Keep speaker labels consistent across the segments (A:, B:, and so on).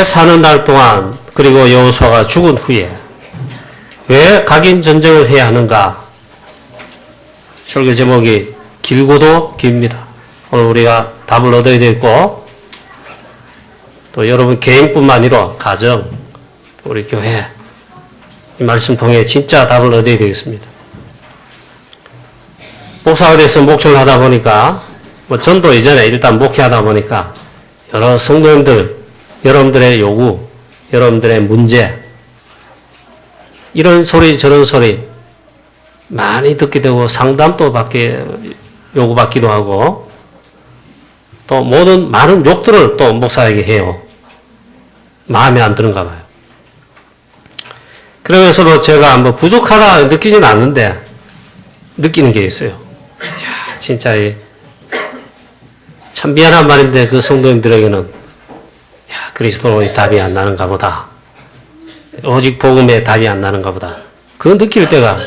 A: 사는 날 동안 그리고 여호수아가 죽은 후에 왜 각인 전쟁을 해야 하는가? 설교 제목이 길고도 깁니다. 오늘 우리가 답을 얻어야 되겠고 또 여러분 개인뿐만 아니라 가정, 우리 교회 이 말씀 통해 진짜 답을 얻어야 되겠습니다. 목사가 돼서 목회를 하다 보니까 전도 이전에 일단 목회하다 보니까 여러 성도님들, 여러분들의 요구, 여러분들의 문제 이런 소리 저런 소리 많이 듣게 되고 상담도 요구받기도 하고 또 모든 많은 욕들을 또 목사에게 해요. 마음에 안 드는가 봐요. 그러면서도 제가 뭐 부족하다 느끼지는 않는데 느끼는 게 있어요. 이야, 진짜 참 미안한 말인데 그 성도님들에게는 야, 그리스도의 답이 안 나는가 보다. 오직 복음의 답이 안 나는가 보다. 그거 느낄 때가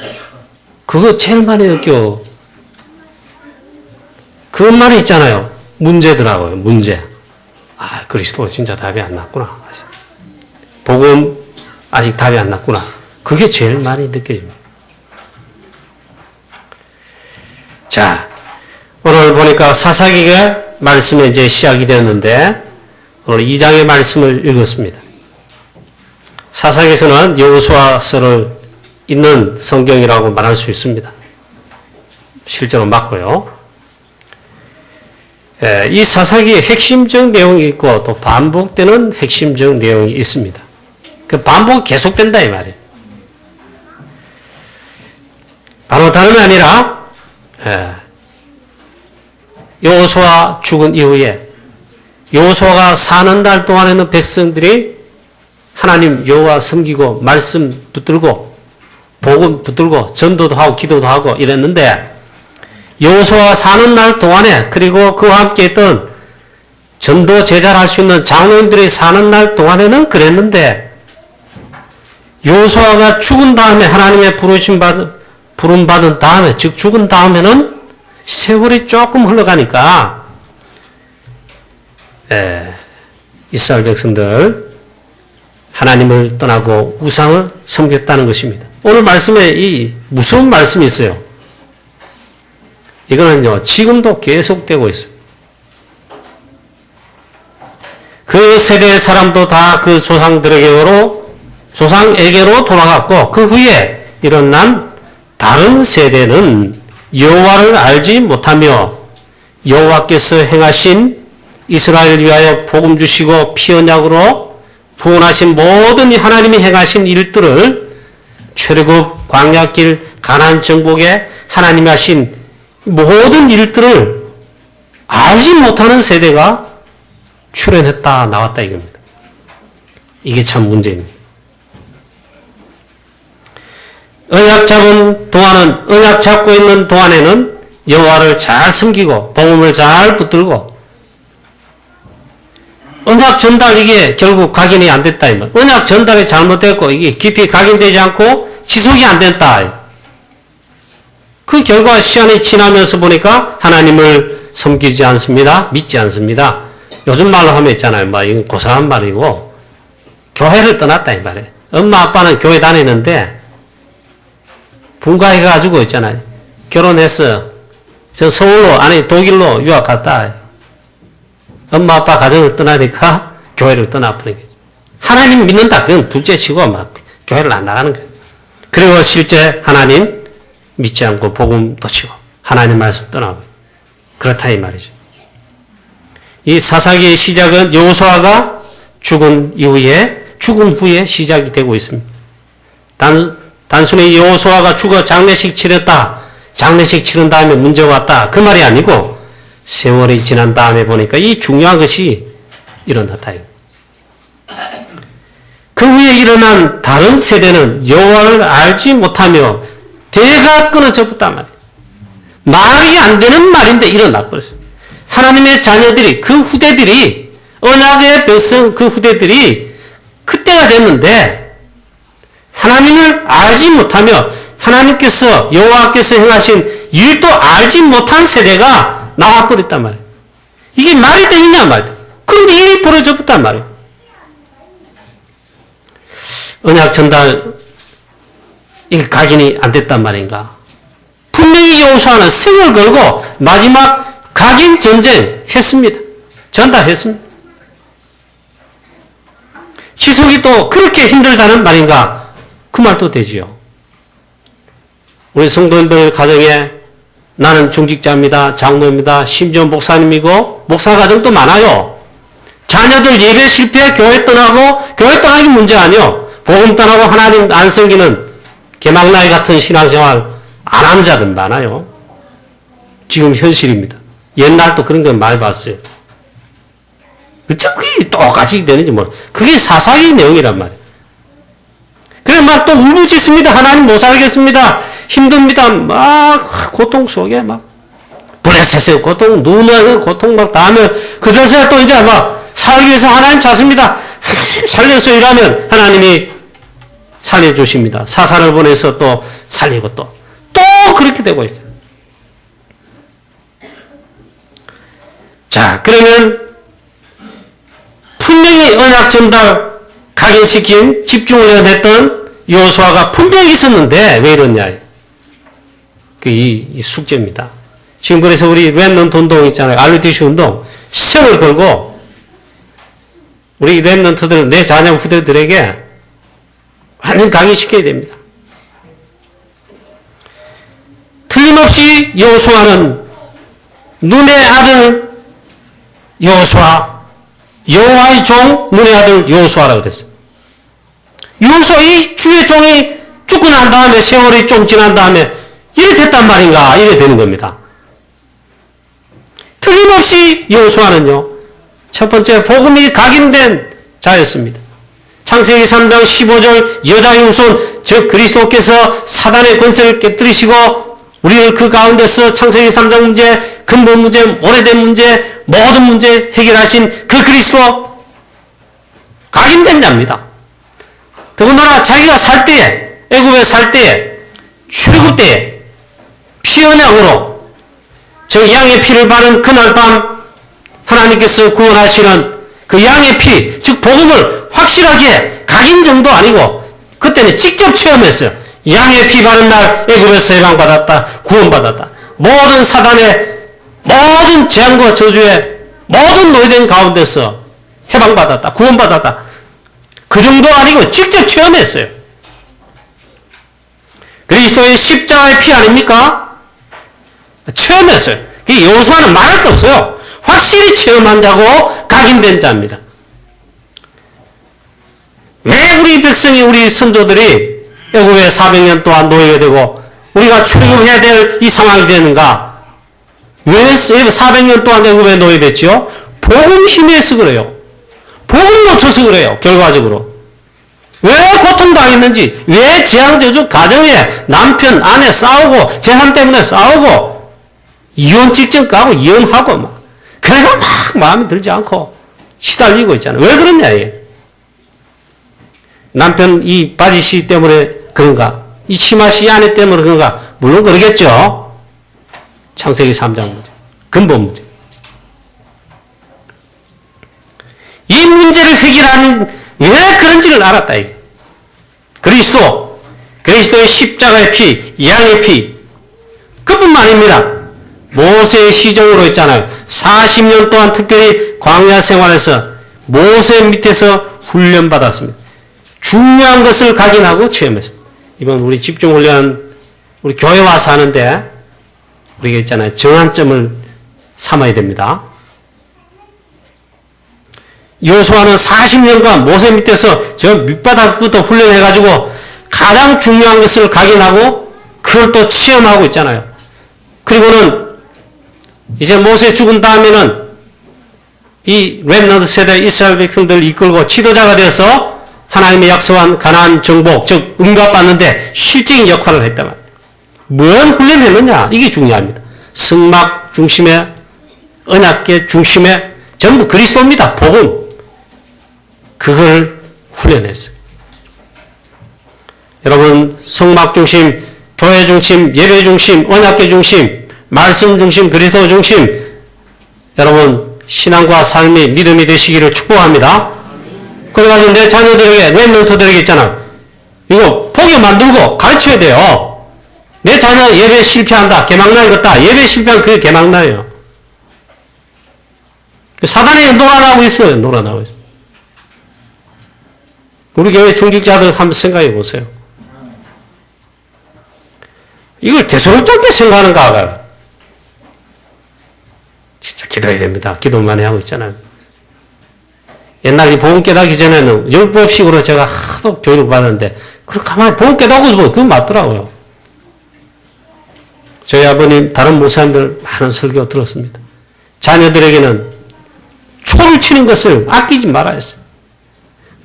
A: 그거 제일 많이 느껴. 그 말이 있잖아요. 문제더라고요. 문제. 아, 그리스도 진짜 답이 안 났구나. 복음 아직 답이 안 났구나. 그게 제일 많이 느껴집니다. 자, 오늘 보니까 사사기가 말씀이 이제 시작이 되었는데 오늘 2장의 말씀을 읽었습니다. 사사기에서는 여호수아서를 있는 성경이라고 말할 수 있습니다. 실제로 맞고요. 이 사사기에 핵심적 내용이 있고 또 반복되는 핵심적 내용이 있습니다. 그 반복이 계속된다 이 말이에요. 바로 다름이 아니라 여호수아 죽은 이후에 여호수아가 사는 날 동안에는 백성들이 하나님 여호와 섬기고 말씀 붙들고 복음 붙들고 전도도 하고 기도도 하고 이랬는데 여호수아가 사는 날 동안에 그리고 그와 함께 했던 전도 제자를 할 수 있는 장로님들이 사는 날 동안에는 그랬는데 여호수아가 죽은 다음에 하나님의 부름 받은 다음에 즉 죽은 다음에는 세월이 조금 흘러가니까 이스라엘 백성들 하나님을 떠나고 우상을 섬겼다는 것입니다. 오늘 말씀에 이 무서운 말씀이 있어요. 이거는요 지금도 계속되고 있어요. 그 세대의 사람도 다 그 조상에게로 돌아갔고 그 후에 일어난 다른 세대는 여호와를 알지 못하며 여호와께서 행하신 이스라엘을 위하여 복음 주시고 피 언약으로 구원하신 모든 하나님이 행하신 일들을 출애굽, 광야길, 가나안 정복에 하나님이 하신 모든 일들을 알지 못하는 세대가 출현했다 나왔다 이겁니다. 이게 참 문제입니다. 언약 잡고 있는 동안에는 여호와를 잘 섬기고 복음을 잘 붙들고 언약 전달 이게 결국 각인이 안 됐다 이 말. 언약 전달이 잘못됐고 이게 깊이 각인되지 않고 지속이 안 됐다. 그 결과 시간이 지나면서 보니까 하나님을 섬기지 않습니다. 믿지 않습니다. 요즘 말로 하면 있잖아요. 뭐 이건 고상한 말이고 교회를 떠났다 이 말이에요. 엄마 아빠는 교회 다니는데 분가해가지고 있잖아요. 결혼했어. 저 서울로 아니 독일로 유학 갔다. 엄마 아빠 가정을 떠나니까 교회를 떠나버린 거죠. 하나님 믿는다. 그건 둘째치고 막 교회를 안 나가는 거예요. 그리고 실제 하나님 믿지 않고 복음도 치고 하나님 말씀 떠나고 그렇다 이 말이죠. 이 사사기의 시작은 여호수아가 죽은 후에 시작이 되고 있습니다. 단순히 여호수아가 죽어 장례식 치렀다. 장례식 치른 다음에 문제가 왔다. 그 말이 아니고 세월이 지난 다음에 보니까 이 중요한 것이 일어났다. 그 후에 일어난 다른 세대는 여호와를 알지 못하며 대가 끊어져 버렸단 말이에요. 말이 안 되는 말인데 일어나 버렸어요. 하나님의 자녀들이 그 후대들이 언약의 백성 그 후대들이 그때가 됐는데 하나님을 알지 못하며 하나님께서 여호와께서 행하신 일도 알지 못한 세대가 나와버렸단 말이에요. 이게 말이 되느냐 말이에요. 그런데 일이 벌어졌단 말이에요. 언약 전달 이게 각인이 안 됐단 말인가? 분명히 여호수아는 성을 걸고 마지막 각인 전쟁 했습니다. 전달했습니다. 지속이 또 그렇게 힘들다는 말인가? 그 말도 되지요. 우리 성도님들 가정에 나는 중직자입니다. 장로입니다. 심지어 목사님이고 목사 가정도 많아요. 자녀들 예배 실패 교회 떠나고 교회 떠나기 문제 아니요. 복음 떠나고 하나님 안 섬기는 개막나이 같은 신앙생활 안 하는 자들 많아요. 지금 현실입니다. 옛날도 그런 거 많이 봤어요. 어쩜 그게 똑같이 되는지 몰라. 그게 사사기 내용이란 말이에요. 그래 막 또 울부짖습니다. 하나님 못 살겠습니다. 힘듭니다. 막 고통 속에 막 블레셋의 고통, 눈의 고통 막 다음에 그래서 또 이제 막 살기 위해서 하나님 찾습니다. 하나님 살려서 일하면 하나님이 살려주십니다. 사사를 보내서 또 살리고 또 그렇게 되고 있죠. 자, 그러면 분명히 언약 전달 각인시킨 집중을 했던 여호수아가 분명히 있었는데 왜 이러냐. 이 숙제입니다. 지금 그래서 우리 렘넌트 운동 있잖아요. RUTC 운동. 성을 걸고 우리 렘넌트들 내 자녀 후대들에게 완전 각인시켜야 됩니다. 틀림없이 여호수아는 눈의 아들 여호수아, 여호와의 종 눈의 아들 여호수아라고 그랬어요. 여호수아 이 주의 종이 죽고 난 다음에 세월이 좀 지난 다음에 이래 됐단 말인가 이래 되는 겁니다. 틀림없이 여호수아는요. 첫 번째 복음이 각인된 자였습니다. 창세기 3장 15절 여자의 후손 즉 그리스도께서 사단의 권세를 깨뜨리시고 우리를 그 가운데서 창세기 3장 문제, 근본 문제, 오래된 문제, 모든 문제 해결하신 그 그리스도 각인된 자입니다. 더군다나 자기가 살 때에 애굽에 살 때에 출애굽 때에 피언양으로 저 양의 피를 바른 그날 밤 하나님께서 구원하시는 그 양의 피, 즉 복음을 확실하게 각인 정도 아니고 그때는 직접 체험했어요. 양의 피 바른 날 애굽에서 해방받았다. 구원받았다. 모든 사단의 모든 재앙과 저주의 모든 노예된 가운데서 해방받았다. 구원받았다. 그 정도 아니고 직접 체험했어요. 그리스도의 십자가의 피 아닙니까? 체험했어요. 여호수아는 말할 게 없어요. 확실히 체험한 자고 각인된 자입니다. 왜 우리 백성이 우리 선조들이 애굽에 400년 동안 노예가 되고 우리가 출애굽해야 될 이 상황이 되는가? 왜 400년 동안 애굽에 노예됐죠? 복음 힘에서 그래요. 복음 놓쳐서 그래요. 결과적으로. 왜 고통당했는지, 왜 재앙저주 가정에 남편, 아내 싸우고 재산 때문에 싸우고 이혼 직전 까고 이혼하고 막 그래서 막 마음에 들지 않고 시달리고 있잖아요. 왜 그러냐 이게. 남편 이 바지씨 때문에 그런가? 이 치마씨 아내 때문에 그런가? 물론 그러겠죠. 창세기 3장 문제. 근본 문제. 이 문제를 해결하는 왜 그런지를 알았다 이게. 그리스도의 십자가의 피, 양의 피 그뿐만 아닙니다. 모세의 시종으로 있잖아요. 40년 동안 특별히 광야 생활에서 모세 밑에서 훈련받았습니다. 중요한 것을 각인하고 체험했습니다. 이번 우리 집중훈련 우리 교회 와서 하는데 우리가 있잖아요. 정한점을 삼아야 됩니다. 여호수아는 40년간 모세 밑에서 저 밑바닥부터 훈련해가지고 가장 중요한 것을 각인하고 그걸 또 체험하고 있잖아요. 그리고는 이제 모세 죽은 다음에는 이 렘넌트 세대 이스라엘 백성들을 이끌고 지도자가 되어서 하나님의 약속한 가나안 정복, 즉 응답받는데 실질적인 역할을 했단 말이에요. 뭔 훈련했느냐? 이게 중요합니다. 성막 중심에 언약계 중심에 전부 그리스도입니다. 복음. 그걸 훈련했어요. 여러분 성막 중심, 교회 중심, 예배 중심, 언약계 중심, 말씀 중심, 그리스도 중심 여러분 신앙과 삶이 믿음이 되시기를 축복합니다. 그래가지고 내 자녀들에게 렘넌트들에게 있잖아. 이거 포교 만들고 가르쳐야 돼요. 내 자녀 예배 실패한다. 개망나이겠다. 예배 실패하면 그게 개망나예요. 사단이 놀아나고 있어요. 놀아나고 있어요. 우리 교회 중직자들 한번 생각해 보세요. 이걸 대수롭게 생각하는가 봐요. 진짜 기도해야 됩니다. 기도 많이 하고 있잖아요. 옛날에 복음 깨닫기 전에는 율법식으로 제가 하도 교육을 받았는데 그걸 가만히 복음 깨닫고 보면 그건 맞더라고요. 저희 아버님 다른 목사님들 많은 설교 들었습니다. 자녀들에게는 초를 치는 것을 아끼지 말아야 했어요.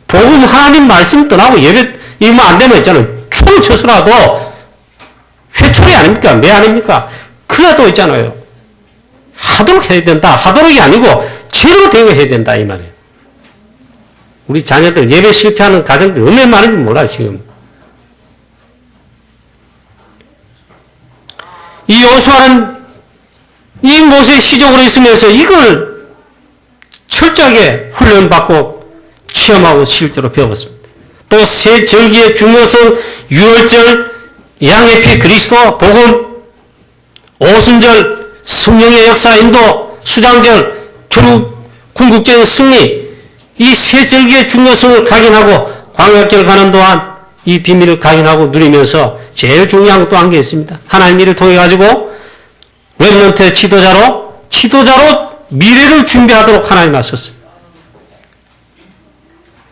A: 복음 하나님 말씀 떠나고 예배 이거 안 되면 있잖아요. 초를 쳐서라도 회초리 아닙니까? 매 아닙니까? 그래도 있잖아요. 하도록 해야 된다. 하도록이 아니고 제대로 대응해야 된다 이 말이에요. 우리 자녀들 예배 실패하는 가정들 얼마나 많은지 몰라요 지금. 이 여호수아는 이 모세의 시족으로 있으면서 이걸 철저하게 훈련받고 체험하고 실제로 배웠습니다. 또 새 절기의 중요성, 유월절, 양의 피 그리스도, 복음, 오순절, 성령의 역사 인도, 수장절, 결국 궁극적인 승리, 이 세 절기의 중요성을 각인하고 광야길 가는 동안 이 비밀을 각인하고 누리면서 제일 중요한 또 한 게 있습니다. 하나님 일을 통해 가지고 렘넌트의 지도자로 미래를 준비하도록 하나님 하셨어요.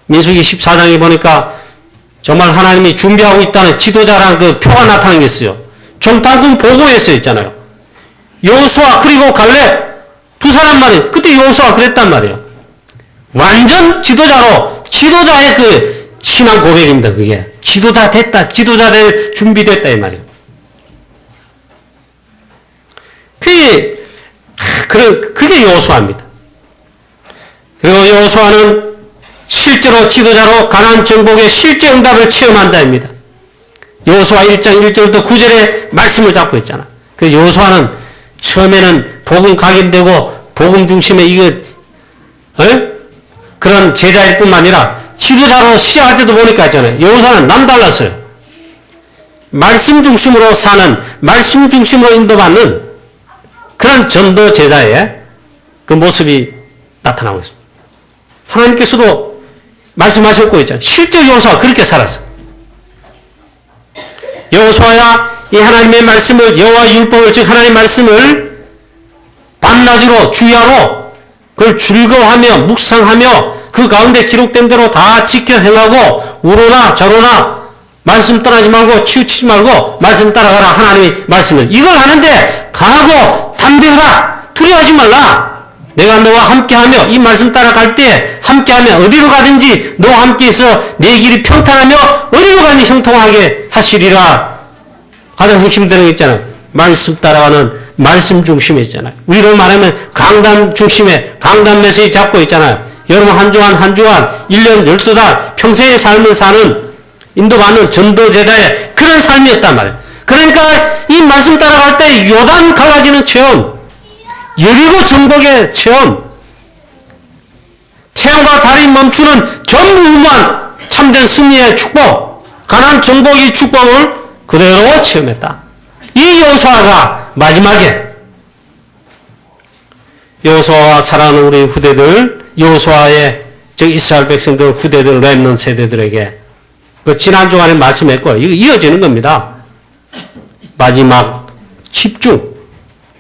A: 민수기 14장에 보니까 정말 하나님이 준비하고 있다는 지도자라는 그 표가 나타난 게 있어요. 정탐꾼 보고에서 있잖아요. 여호수아 그리고 갈렙 두 사람만이 그때 여호수아 그랬단 말이에요. 완전 지도자의 그 신앙 고백입니다. 그게 지도자 됐다, 지도자 될 준비됐다 이 말이에요. 그게 여호수아입니다. 그리고 여호수아는 실제로 지도자로 가나안 정복의 실제 응답을 체험한 자입니다. 여호수아 1장 1절부터 9절에 말씀을 잡고 있잖아. 그 여호수아는 처음에는 복음 각인되고 복음 중심의 그런 제자일 뿐만 아니라 지도자로 시작할 때도 보니까 있잖아요. 여호수아는 남달랐어요. 말씀 중심으로 사는, 말씀 중심으로 인도받는 그런 전도 제자의 그 모습이 나타나고 있습니다. 하나님께서도 말씀하셨고 있잖아요. 실제 여호수아가 그렇게 살았어요. 여호수아야 이 하나님의 말씀을, 여호와 율법을, 즉 하나님의 말씀을 밤낮으로 주야로 그걸 즐거워하며 묵상하며 그 가운데 기록된 대로 다 지켜 행하고 우로나 저로나 말씀 떠나지 말고 치우치지 말고 말씀 따라가라. 하나님의 말씀을 이걸 하는데 강하고 담대하라. 두려워하지 말라. 내가 너와 함께하며 이 말씀 따라갈 때 함께하며 어디로 가든지 너와 함께해서 내 길이 평탄하며 어디로 가든지 형통하게 하시리라. 가장 핵심되는 게 있잖아요. 말씀 따라가는 말씀 중심에 있잖아요. 우리로 말하면 강단 중심에 강단 메시지 잡고 있잖아요. 여러분 한 주간 1년 12달 평생의 삶을 사는 인도받는 전도제자의 그런 삶이었단 말이에요. 그러니까 이 말씀 따라갈 때 요단 갈라지는 체험, 여리고 정복의 체험, 태양과 달이 멈추는 전무후무한 참된 승리의 축복, 가나안 정복의 축복을 그대로 체험했다. 이 여호수아가 마지막에 여호수아와 사랑하는 우리 후대들, 여호수아의 즉 이스라엘 백성들 후대들 렘넌트 세대들에게 그 지난 주간에 말씀했고 이거 이어지는 겁니다. 마지막 집중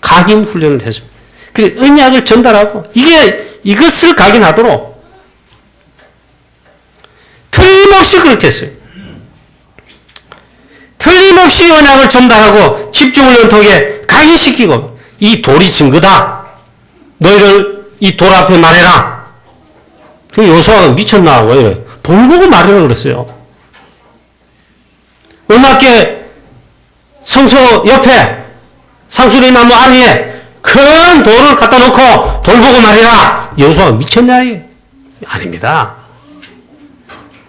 A: 각인 훈련을 했습니다. 그 언약을 전달하고 이것을 각인하도록 틀림없이 그렇게 했어요. 틀림없이 언약을 전달하고 집중훈련 통해 각인시키고 이 돌이 증거다. 너희를 이 돌 앞에 말해라. 그 여호수아가 미쳤나 왜 이래. 돌 보고 말하라 그랬어요. 음악계 성소 옆에 상수리 나무 아래에 큰 돌을 갖다 놓고 돌 보고 말해라. 여호수아가 미쳤냐 이게? 아닙니다.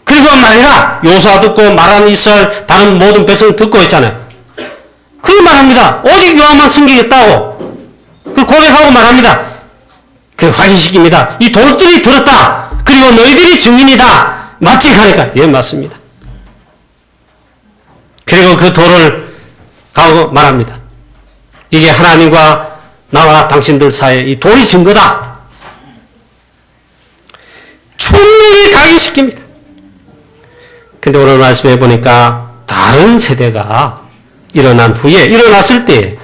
A: 그리고 말해라. 여호수아 듣고 말하는 이스라엘 다른 모든 백성 듣고 있잖아요. 그렇게 말합니다. 오직 여호와만 섬기겠다고. 그 고백하고 말합니다. 그 확인시킵니다. 이 돌들이 들었다. 그리고 너희들이 증인이다. 맞지? 하니까 예 맞습니다. 그리고 그 돌을 가고 말합니다. 이게 하나님과 나와 당신들 사이에 이 돌이 증거다. 충분히 각인시킵니다. 근데 오늘 말씀해 보니까 다른 세대가 일어난 후에, 일어났을 때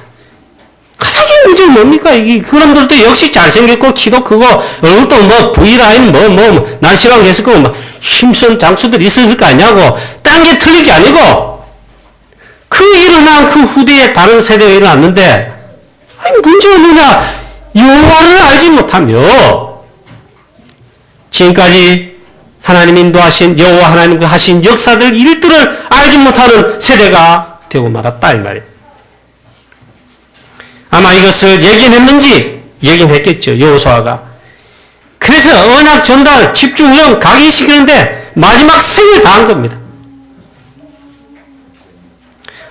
A: 가장 문제는 뭡니까? 이 그놈들도 역시 잘생겼고 키도 크고 얼굴도 뭐 V라인 날씬하고 했을 거고 막 힘쓴 장수들이 있을 거 아니냐고. 딴 게 틀린 게 아니고 그 일어난 그 후대에 다른 세대가 일어났는데 아니 문제는 뭐냐? 여호와를 알지 못하며 지금까지 하나님 인도하신 여호와 하나님과 하신 역사들 일들을 알지 못하는 세대가 되고 말았다 이 말이에요. 아마 이것을 예견했는지 예견했겠죠. 여호수아가. 그래서 언약 전달 집중력 각인시키는데 마지막 승을 다한 겁니다.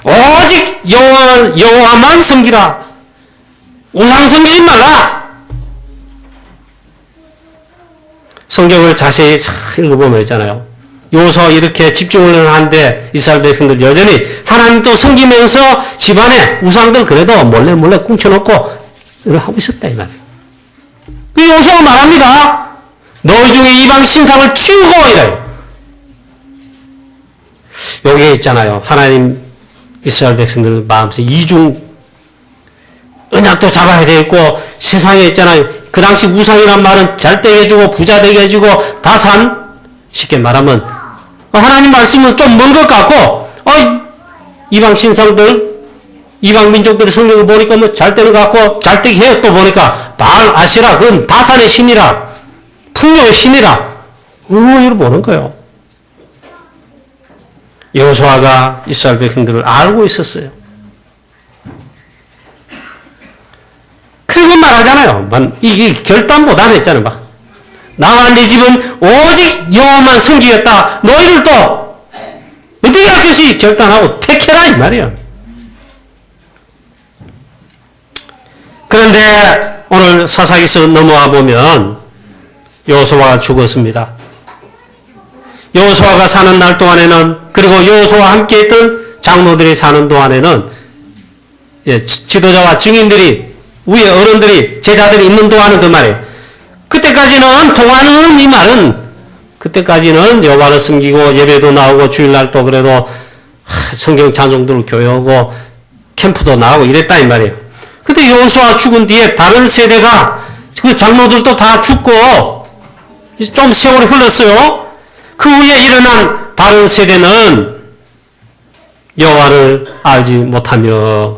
A: 오직 여호와만 섬기라. 우상 섬기지 말라. 성경을 자세히 읽어보면 있잖아요. 여호수아가 이렇게 집중을 하는데 이스라엘 백성들 여전히 하나님 또 섬기면서 집안에 우상들 그래도 몰래 꿍쳐놓고 이걸 하고 있었다 이 말이에요. 그 여호수아가 말합니다. 너희 중에 이방 신상을 치우고 이래요. 여기에 있잖아요. 하나님 이스라엘 백성들 마음속에 이중 언약도 잡아야 되겠고 세상에 있잖아요. 그 당시 우상이란 말은 잘 되게 해주고 부자 되게 해주고 다산 쉽게 말하면 하나님 말씀은 좀 먼 것 같고 이방 신상들 이방 민족들의 성경을 보니까 뭐 잘 되는 것 같고 잘 되게 해요. 또 보니까 바알 아시라 그건 다산의 신이라 풍요의 신이라 이걸 보는 거예요. 여호수아가 이스라엘 백성들을 알고 있었어요. 그리고 말하잖아요. 이게 결단보다는 했잖아요. 막 나와 네 집은 오직 여호와만 섬기겠다. 너희들도 어떻게 할 것이 결단하고 택해라 이 말이에요. 그런데 오늘 사사기서 넘어와 보면 여호수아가 죽었습니다. 여호수아가 사는 날 동안에는 그리고 여호수아와 함께 있던 장로들이 사는 동안에는 지도자와 증인들이 위에 어른들이 제자들이 있는 동안은 그 말이에요. 그때까지는 동안은 이 말은 그때까지는 여호와를 섬기고 예배도 나오고 주일날도 그래도 성경 찬송들을 교회하고 캠프도 나오고 이랬다 이 말이에요. 근데 여호수아 죽은 뒤에 다른 세대가 그 장로들도 다 죽고 좀 세월이 흘렀어요. 그 후에 일어난 다른 세대는 여호와를 알지 못하며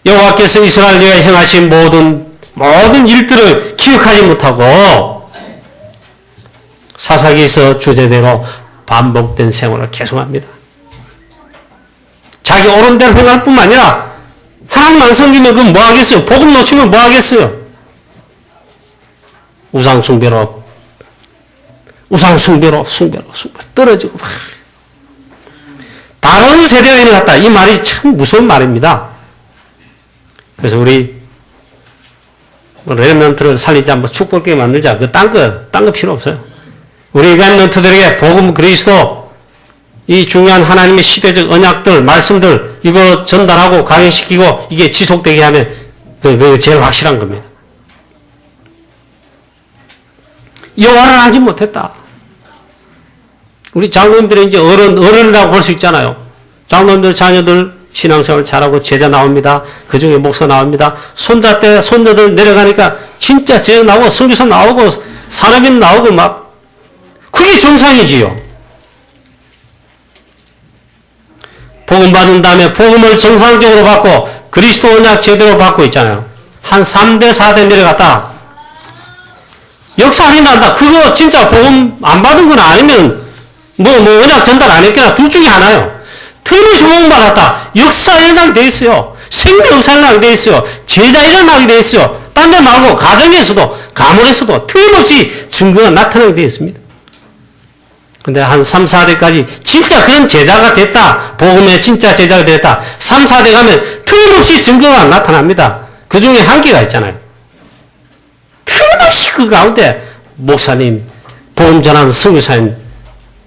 A: 여호와께서 이스라엘에 행하신 모든 일들을 기억하지 못하고 사사기에서 주제대로 반복된 생활을 계속합니다. 자기 옳은 대로 행할 뿐만 아니라 하나님 안 섬기면 그건 뭐 하겠어요? 복음 놓치면 뭐 하겠어요? 우상 숭배로 떨어지고 막. 다른 세대가 일어났다. 이 말이 참 무서운 말입니다. 그래서 우리 렘넌트를 살리자, 축복되게 만들자. 딴 거 필요 없어요. 우리 렘넌트들에게 복음 그리스도 이 중요한 하나님의 시대적 언약들, 말씀들 이거 전달하고 강의시키고 이게 지속되게 하면 그게 제일 확실한 겁니다. 여호와를 알지 못했다. 우리 장로님들이 이제 어른이라고 볼 수 있잖아요. 장로님들 자녀들 신앙생활 잘하고 제자 나옵니다. 그 중에 목사 나옵니다. 손자 때 손녀들 내려가니까 진짜 제자 나오고 선교사 나오고 사람인 나오고 막 그게 정상이지요. 복음 받은 다음에 복음을 정상적으로 받고 그리스도 언약 제대로 받고 있잖아요. 한 3대 4대 내려갔다. 역사 일어난다. 그거 진짜 복음 안 받은 건 아니면 뭐 언약 전달 안 했거나 둘 중에 하나요. 틀림없이 복음 받았다. 역사 일어나게 돼 있어요. 생명 역사 일어나게 돼 있어요. 제자 일어나게 돼 있어요. 딴 데 말고 가정에서도 가문에서도 틀림없이 증거가 나타나게 돼 있습니다. 근데 한 3, 4대까지 진짜 그런 제자가 됐다. 복음의 진짜 제자가 됐다. 3, 4대 가면 틀림없이 증거가 나타납니다. 그 중에 한계가 있잖아요. 틀림없이 그 가운데 목사님, 복음 전하는 선교사님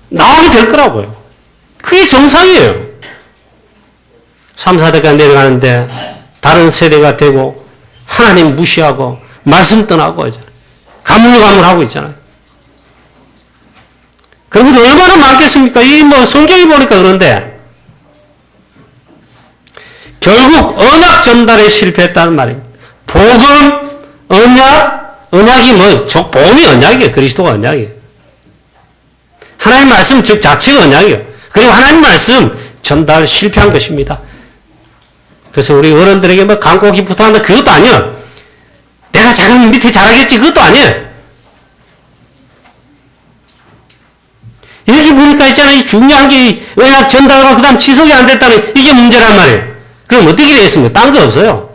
A: 나오게 될 거라고요. 그게 정상이에요. 3, 4대가 내려가는데 다른 세대가 되고 하나님 무시하고 말씀 떠나고 있잖아요. 가물가물하고 있잖아요. 그런 분들 얼마나 많겠습니까? 이 뭐 성경이 보니까 그런데 결국 언약 전달에 실패했다는 말입니다. 복음, 언약이 뭐 복음이 언약이에요. 그리스도가 언약이에요. 하나님 말씀 즉 자체가 언약이에요. 그리고 하나님 말씀 전달 실패한 것입니다. 그래서 우리 어른들에게 뭐 간곡히 부탁한다 그것도 아니에요. 내가 잘하면 밑에 잘하겠지 그것도 아니에요. 여기 보니까 있잖아요. 이 중요한 게 언약 전달과 그 다음 지속이 안 됐다는 이게 문제란 말이에요. 그럼 어떻게 되겠습니까? 딴 거 없어요.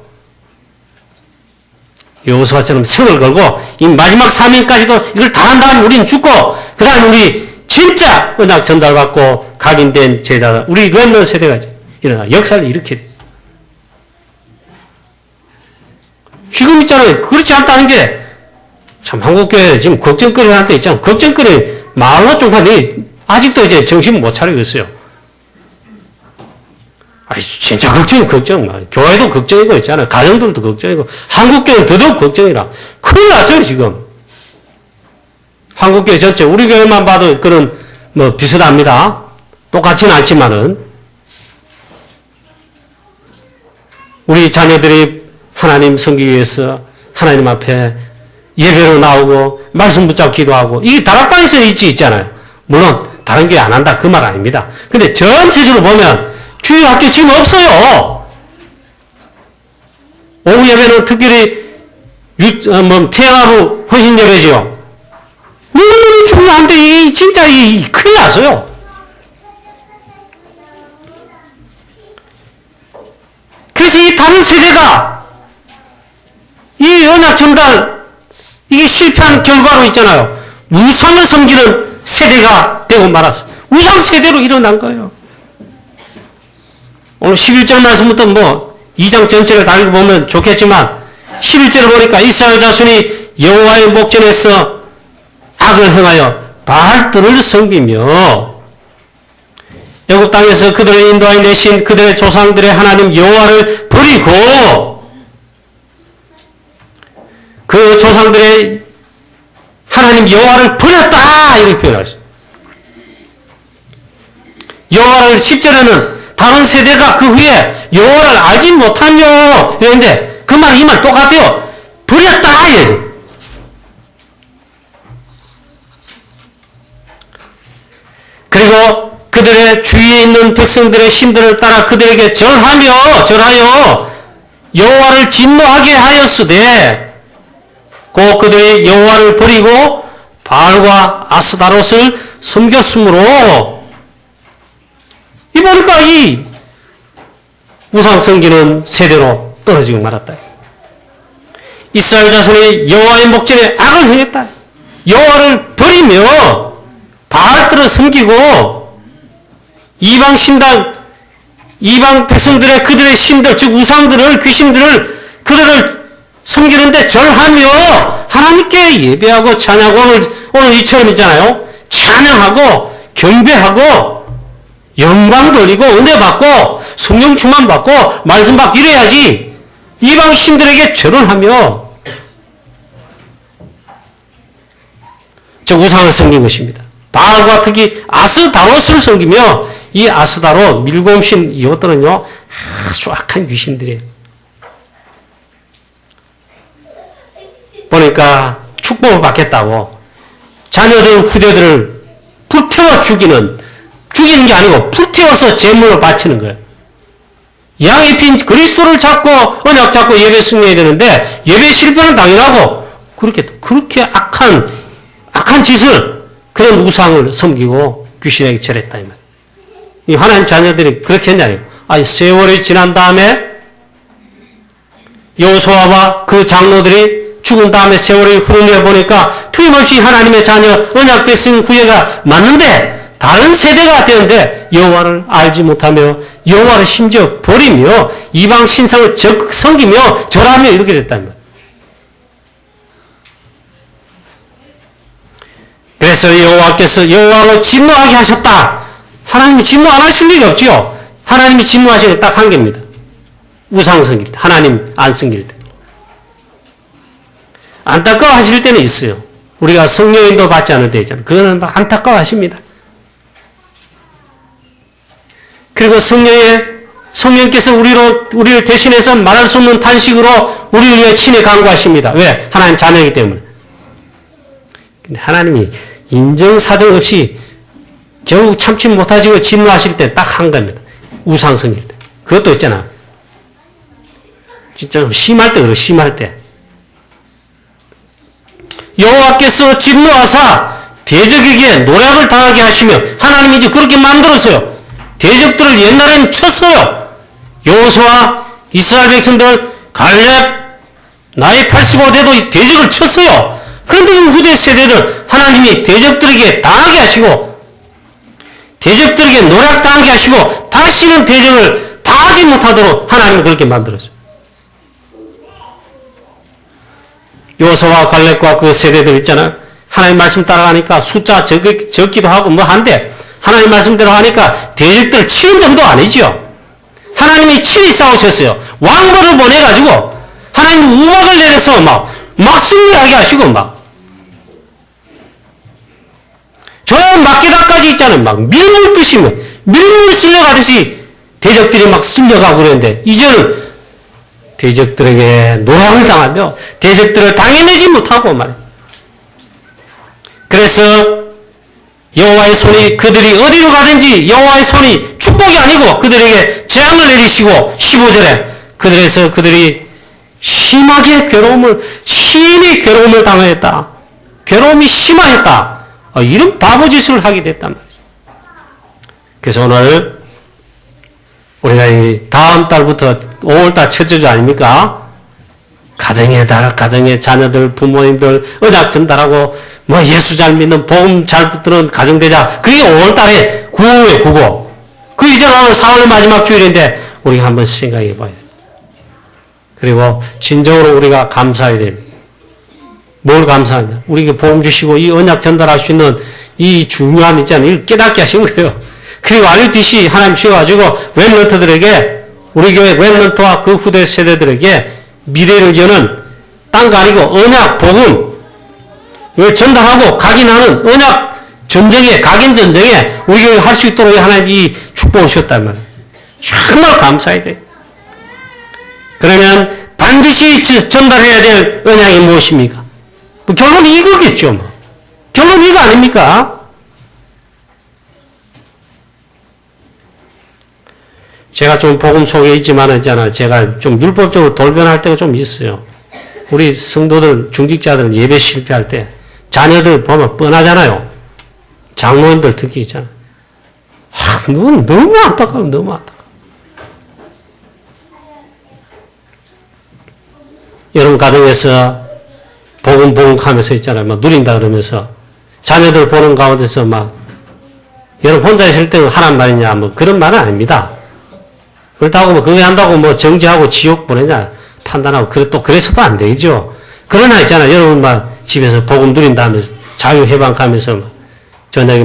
A: 여호수아처럼 생을 걸고 이 마지막 사명까지도 이걸 다 한 다음에 우리는 죽고 그 다음에 우리 진짜 언약 전달받고 각인된 제자 우리 렘넌트 세대가 일어나 역사를 일으켜야 돼. 지금 있잖아요. 그렇지 않다는 게 참 한국교회 지금 걱정거리 한테 있잖아요. 걱정거리 말로 좀 하니 아직도 이제 정신 못 차리고 있어요. 아이 진짜 걱정. 교회도 걱정이고 있잖아요. 가정들도 걱정이고 한국교회는 더더욱 걱정이라 큰일 났어요 지금. 한국교회 전체 우리 교회만 봐도 그런 뭐 비슷합니다. 똑같지는 않지만은 우리 자녀들이 하나님 섬기기 위해서 하나님 앞에 예배로 나오고 말씀 붙잡고 기도하고 이게 다락방에서 있잖아요. 물론 다른 교회 안 한다 그 말 아닙니다. 근데 전체적으로 보면 주일 학교 지금 없어요. 오후 예배는 특별히 태양하루 헌신 예배죠. 너무 중요한데 진짜 큰일 났어요. 그래서 이 다른 세대가 이 언약 전달 이게 실패한 결과로 있잖아요. 우상을 섬기는 세대가 되고 말았어요. 우상 세대로 일어난 거예요. 오늘 11절 말씀부터 뭐 2장 전체를 다 읽어보면 좋겠지만 11절을 보니까 이스라엘 자손이 여호와의 목전에서 악을 행하여 바알들을 섬기며 애굽 땅에서 그들을 인도하여 내신 그들의 조상들의 하나님 여호와를 버리고 그 조상들의 하나님 여호와를 버렸다 이렇게 표현하셨어요. 여호와를 10절에는 다른 세대가 그 후에 여호와를 알지 못하며 이랬는데 그 말 이 말 똑같아요. 버렸다 이래요. 그리고 그들의 주위에 있는 백성들의 신들을 따라 그들에게 절하여 여호와를 진노하게 하였으되 곧 그들이 여호와를 버리고 바알과 아스다롯을 섬겼으므로 이 보니까 이 우상 섬기는 세대로 떨어지고 말았다. 이스라엘 자손이 여호와의 목전에 악을 행했다. 여호와를 버리며 바알들을 섬기고 이방 신당 이방 백성들의 그들의 신들 즉 우상들을 귀신들을 그들을 섬기는데 절하며 하나님께 예배하고 찬양하고 오늘 이처럼 있잖아요. 찬양하고 경배하고 영광 돌리고 은혜 받고 성령 충만 받고 말씀 받고 이래야지 이방 신들에게 절을 하며 저 우상을 섬긴 것입니다. 바알과 특히 아스다롯을 섬기며 이 아스다롯 밀곰신 이것들은요 아주 악한 귀신들이에요. 보니까 축복을 받겠다고 자녀들 후대들을 불태워 죽이는 게 아니고 불태워서 제물을 바치는 거예요. 양의 핀 그리스도를 잡고 언약 잡고 예배 승리해야 되는데 예배 실패는 당연하고 그렇게 악한 짓을 그런 우상을 섬기고 귀신에게 절했다 이 말. 이 하나님 자녀들이 그렇게 했냐요. 아니 세월이 지난 다음에 여호수아와 그 장로들이 죽은 다음에 세월이 흐르며 보니까 틀림없이 하나님의 자녀 언약 백성 구애가 맞는데 다른 세대가 되는데 여호와를 알지 못하며 여호와를 심지어 버리며 이방 신상을 적극 섬기며 절하며 이렇게 됐다는 말. 그래서 여호와께서 여호와로 진노하게 하셨다. 하나님이 진노 안 하실 리가 없지요. 하나님이 진노하시는 게 딱 한 개입니다. 우상 섬길 때, 하나님 안 섬길 때. 안타까워 하실 때는 있어요. 우리가 성령 인도 받지 않을 때 있잖아요. 그거는 막 안타까워 하십니다. 그리고 성령께서 우리를 대신해서 말할 수 없는 탄식으로 우리를 위해 친히 간구하십니다. 왜? 하나님 자녀이기 때문에. 근데 하나님이 인정사정 없이 결국 참지 못하시고 진노하실 때 딱 한 겁니다. 우상 섬길 때. 그것도 있잖아. 진짜 심할 때 그래요. 심할 때. 여호와께서 진노하사 대적에게 노략을 당하게 하시며 하나님이 이제 그렇게 만들었어요. 대적들을 옛날에는 쳤어요. 여호수아 이스라엘 백성들 갈렙 나이 85대도 대적을 쳤어요. 그런데 이 후대 세대들 하나님이 대적들에게 당하게 하시고 대적들에게 노략당하게 하시고 다시는 대적을 당하지 못하도록 하나님은 그렇게 만들었어요. 여호수아와 갈렙과 그 세대들 있잖아요. 하나님 말씀 따라가니까 숫자 적기도 하고 뭐 한데 하나님 말씀대로 하니까 대적들을 치는 정도 아니죠. 하나님이 친히 싸우셨어요. 왕벌을 보내가지고 하나님 우박을 내려서 막 승리하게 하시고 저 막게다까지 있잖아요. 막 밀물 뜨시 밀물 쓸려가듯이 대적들이 막 쓸려가고 그랬는데 이제는 대적들에게 노략을 당하며 대적들을 당해내지 못하고 말이에요. 그래서 여호와의 손이 그들이 어디로 가든지 여호와의 손이 축복이 아니고 그들에게 재앙을 내리시고 15절에 그들이 심하게 심히 괴로움을 당하였다. 괴로움이 심하였다. 이런 바보짓을 하게 됐단 말이죠. 그래서 오늘 우리가 이 다음 달부터 5월달 첫째 주 아닙니까? 가정의 달, 가정의 자녀들, 부모님들 언약 전달하고 예수 잘 믿는 복음 잘 붙드는 가정대자 그게 5월달에 9호에 9호. 그 이제는 오늘 4월 마지막 주일인데 우리가 한번 생각해 봐야 됩니다. 그리고 진정으로 우리가 감사해야 됩니다. 뭘 감사하냐? 우리에게 복음 주시고 이 언약 전달할 수 있는 이 중요한 있잖아요. 이걸 깨닫게 하신 거예요. 그리고 RUTC 하나님 주셔가지고 랩런트들에게 우리 교회 랩런트와 그 후대 세대들에게 미래를 여는 딴 거 아니고 언약 복음 이걸 전달하고 각인하는 언약 전쟁에 각인 전쟁에 우리 교회 할 수 있도록 하나님이 축복을 주셨단 말이에요. 정말 감사해야 돼요. 그러면 반드시 전달해야 될 언약이 무엇입니까? 결론이 이거겠죠. 결론이 이거 아닙니까? 제가 좀 복음 속에 있지만 있잖아요. 제가 좀 율법적으로 돌변할 때가 좀 있어요. 우리 성도들, 중직자들은 예배 실패할 때 자녀들 보면 뻔하잖아요. 장로님들 특히 있잖아요. 너무 안타까워, 너무 안타까워. 여러분 가정에서 복음 하면서 있잖아요. 누린다 그러면서 자녀들 보는 가운데서 여러분 혼자 있을 때는 하란 말이냐 그런 말은 아닙니다. 그렇다고 그거 한다고 정죄하고 지옥 보내냐 판단하고 또 그래서도 안 되죠. 그러나 있잖아요. 여러분 집에서 복음 누린다 하면서 자유해방하면서 저녁에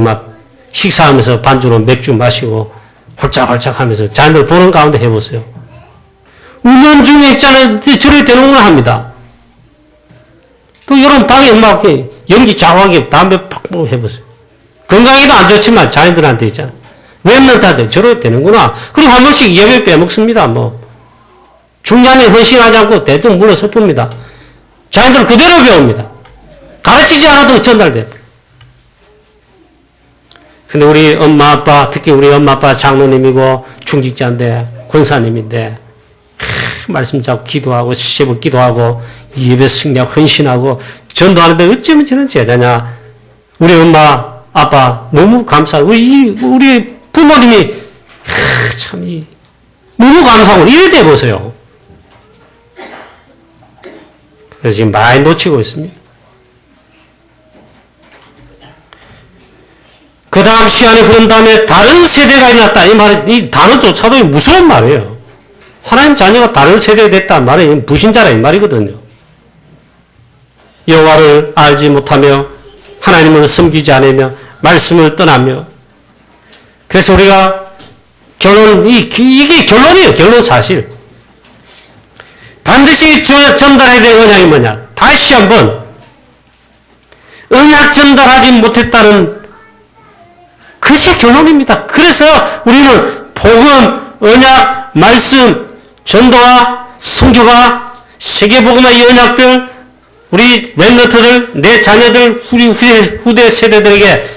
A: 식사하면서 반주로 맥주 마시고 홀짝홀짝 하면서 자녀들 보는 가운데 해보세요. 운전 중에 있잖아요. 저렇게 되는구나 합니다. 또 여러분 방에 연기 자화하게 담배 팍 해보세요. 건강에도 안 좋지만 자녀들한테 있잖아요. 랩런트한테 저렇게 되는구나. 그리고 한 번씩 예배 빼먹습니다. 중간에 헌신하지 않고 대충 물러서 풉니다. 자녀들 그대로 배웁니다. 가르치지 않아도 전달돼요. 근데 우리 엄마 아빠 특히 우리 엄마 아빠 장로님이고 중직자인데 권사님인데 말씀 잡고 기도하고 시집을 기도하고 예배 승리하고 헌신하고 전도하는데 어쩌면 저는 제자냐. 우리 엄마 아빠 너무 감사하고 우리 부모님이 참 너무 감사하고 이래 돼 보세요. 그래서 지금 많이 놓치고 있습니다. 그 다음 시간이 흐른 다음에 다른 세대가 일어났다. 이 단어조차도 무서운 말이에요. 하나님 자녀가 다른 세대가 됐다 말은 불신자라 이 말이거든요. 여호와를 알지 못하며 하나님을 섬기지 않으며 말씀을 떠나며 그래서 우리가 이게 결론이에요. 결론 사실. 반드시 전달해야 될 언약이 뭐냐? 다시 한번 언약 전달하지 못했다는 그것이 결론입니다. 그래서 우리는 복음, 언약, 말씀, 전도와 선교가 세계복음의 이 언약들, 우리 랩런트들, 내 자녀들, 우리 후대 세대들에게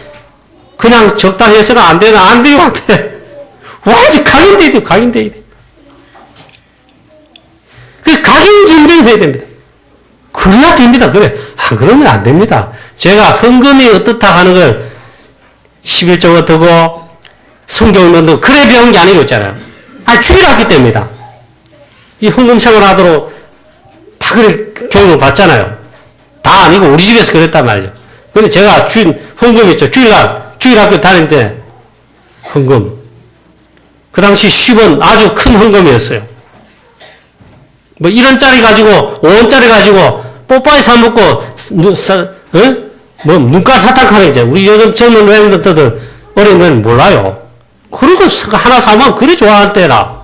A: 그냥 적당히 해서는 안 돼요. 안 돼. 완전 각인돼야 돼요. 각인돼야 돼요. 그 각인 전쟁해야 됩니다. 그래야 됩니다. 그래. 그러면 안 됩니다. 제가 헌금이 어떻다 하는 걸 11조 어떻고 성경론도 그래 배운 게 아니고 있잖아요. 주일학기 때입니다. 이 헌금 생활하도록 다 그래 교육을 받잖아요. 다 아니고 우리 집에서 그랬단 말이죠. 근데 제가 헌금 있죠. 주일학교 다닐 때 헌금. 그 당시 10원 아주 큰 헌금이었어요. 뭐 1원짜리 가지고 5원짜리 가지고 뽀빠이 사먹고 눈깔 사탕하는 거죠. 우리 요즘 젊은 랩런트들 어린애는 몰라요. 그리고 하나 사면 그리 좋아할 때라.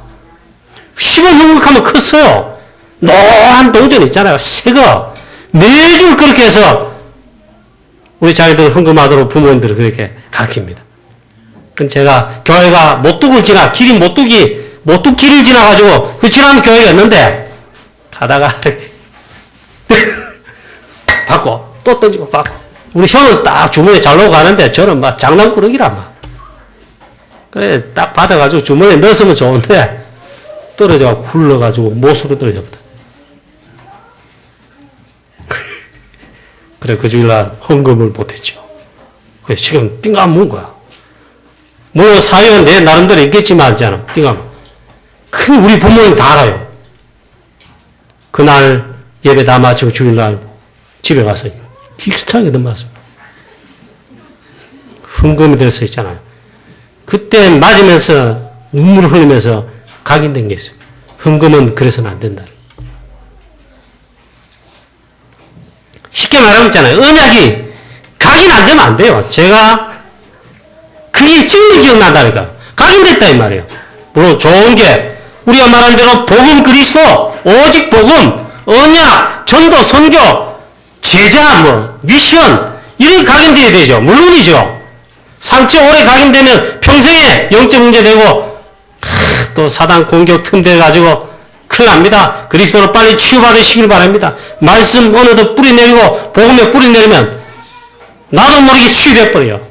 A: 10원 현금하면 컸어요. 노란 동전 있잖아요. 새거. 매주 그렇게 해서 우리 자녀들 헌금하도록 부모님들을 그렇게 가르칩니다. 근데 제가 교회가 모뚝을 지나, 모뚝 길을 지나가지고 그 지나면 교회가 있는데 가다가 받고 또 던지고 받고 우리 형은 딱 주머니에 잘 넣고 가는데 저는 막 장난꾸러기라 막. 그래 딱 받아가지고 주머니에 넣었으면 좋은데 떨어져가지고 굴러가지고 못으로 떨어져버렸다. 그래 그 주일날 헌금을 못했죠. 그래서 지금 띵가 문 거야. 물론 사유는 내 나름대로 있겠지만 띵가 큰 우리 부모님 다 알아요. 그날 예배 다 마치고 주일날 집에 가서 비슷하게 넘어갔습니다. 헌금이 들어서 있잖아요. 그때 맞으면서 눈물을 흘리면서 각인된 게 있어요. 헌금은 그래서는 안 된다. 쉽게 말하면 있잖아요. 언약이 각인 안 되면 안 돼요. 제가 그게 지금도 기억난다니까. 각인됐다 이 말이에요. 물론 좋은 게 우리가 말한 대로 복음 그리스도, 오직 복음, 언약, 전도, 선교, 제자, 미션 이런 게 각인돼야 되죠. 물론이죠. 상처 오래 각인되면 평생에 영적 문제 되고 또 사단 공격 틈돼가지고 큰일 납니다. 그리스도로 빨리 치유받으시길 바랍니다. 말씀 어느덧 뿌리내리고 복음에 뿌리내리면 나도 모르게 치유돼버려요.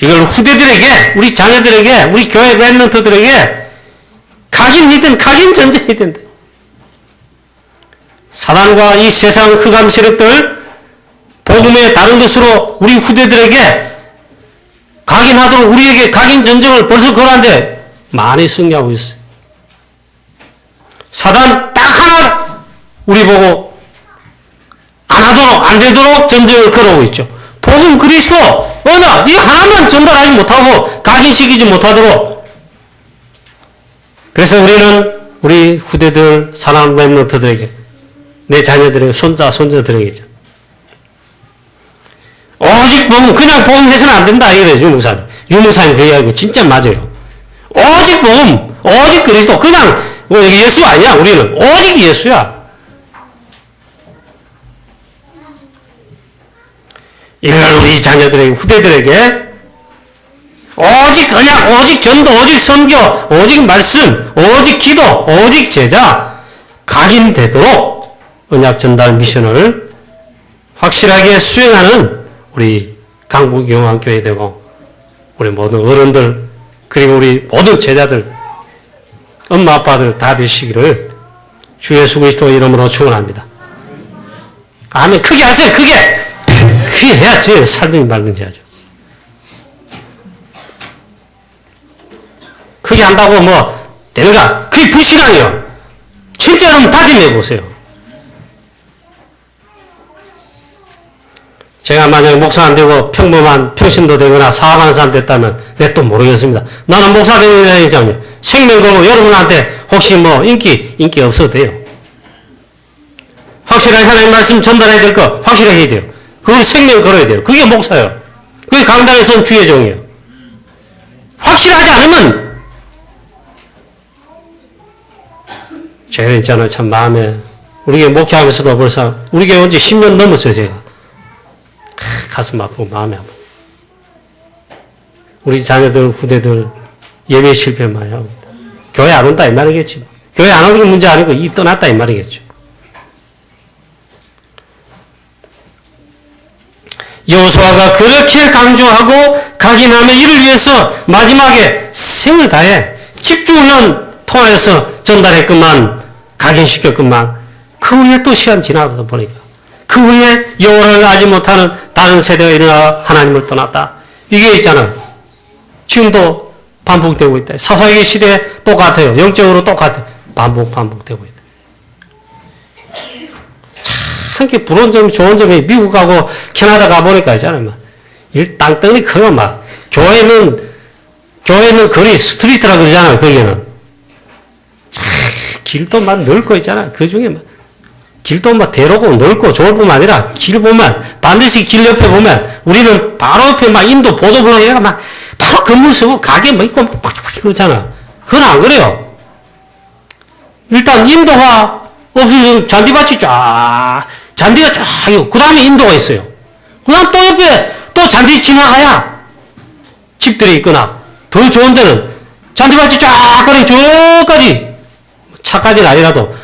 A: 이걸 후대들에게, 우리 자녀들에게, 우리 교회 랩런트들에게 각인 전쟁해야 된다. 사단과 이 세상 흑암 세력들 복음의 다른 것으로 우리 후대들에게 각인하도록 우리에게 각인 전쟁을 벌써 걸었는데 많이 승리하고 있어요. 사단 딱 하나 우리 보고 안 되도록 전쟁을 걸어오고 있죠. 복음 그리스도 언약 이 하나만 전달하지 못하고 각인시키지 못하도록. 그래서 우리는 우리 후대들 사람 랩런트들에게 내 자녀들에게 손자들에게 오직 복음 그냥 복음 해서는 안 된다 이거죠. 유무사님 그 얘기하고 진짜 맞아요. 오직 복음 오직 그리스도 그냥 예수 아니야. 우리는 오직 예수야. 이걸 우리 자녀들에게 후대들에게 오직 언약 오직 전도 오직 선교 오직 말씀 오직 기도 오직 제자 각인되도록 언약 전달 미션을 확실하게 수행하는 우리 강북영왕교회 되고 우리 모든 어른들 그리고 우리 모든 제자들 엄마 아빠들 다 되시기를 주 예수 그리스도 이름으로 축원합니다. 아멘. 크게 하세요. 크게 해야지 살든지 말든지 하죠. 크게 한다고 되는가? 그게 불신앙이요. 진짜 여러분 다짐해보세요. 제가 만약에 목사 안 되고 평범한 평신도 되거나 사업하는 사람 됐다면 내 또 모르겠습니다. 나는 목사 되는 애잖아요. 생명 걸고 여러분한테 혹시 인기 없어도 돼요. 확실하게 하나님 말씀 전달해야 될 거 확실하게 해야 돼요. 그걸 생명 걸어야 돼요. 그게 목사예요. 그게 강단에서는 주의 종이에요. 확실하지 않으면 제가 있잖아요. 참 마음에 우리 교회 목회하면서도 벌써 우리 교회 온 지 10년 넘었어요. 제가 가슴 아프고 마음이 아프고 우리 자녀들 후대들 예배 실패 많이 합니다. 교회 안 온다 이 말이겠지. 교회 안 오는 게 문제 아니고 이 떠났다 이 말이겠죠. 여호수아가 그렇게 강조하고 각인함의 일을 위해서 마지막에 생을 다해 집중훈련 통하여서 전달했건만 각인시켰건만 그 후에 또 시간 지나서 보니까 그 후에 여호와를 알지 못하는 다른 세대가 일어나 하나님을 떠났다. 이게 있잖아요. 지금도 반복되고 있다. 사사기 시대 똑같아요. 영적으로 똑같아요. 반복되고 있다. 참 부러운 점이 좋은 점이 미국 가고 캐나다 가보니까 있잖아요. 땅덩이 커요. 막 교회는 거리 스트리트라 그러잖아요. 거기는 길도 막 넓고 있잖아요. 그 중에 막 길도 막 대로고 넓고 좋을 뿐만 아니라 길 보면 반드시 길 옆에 보면 우리는 바로 옆에 막 인도 보도블록에가 막 바로 건물 쓰고 가게 뭐 있고 막 그렇잖아. 그건 안 그래요. 일단 인도가 없으면 잔디밭이 잔디가 쫙 있고 그 다음에 인도가 있어요. 그 다음 또 옆에 또 잔디 지나가야 집들이 있거나 더 좋은 데는 잔디밭이 쫙 가려 저까지 차까지는 아니라도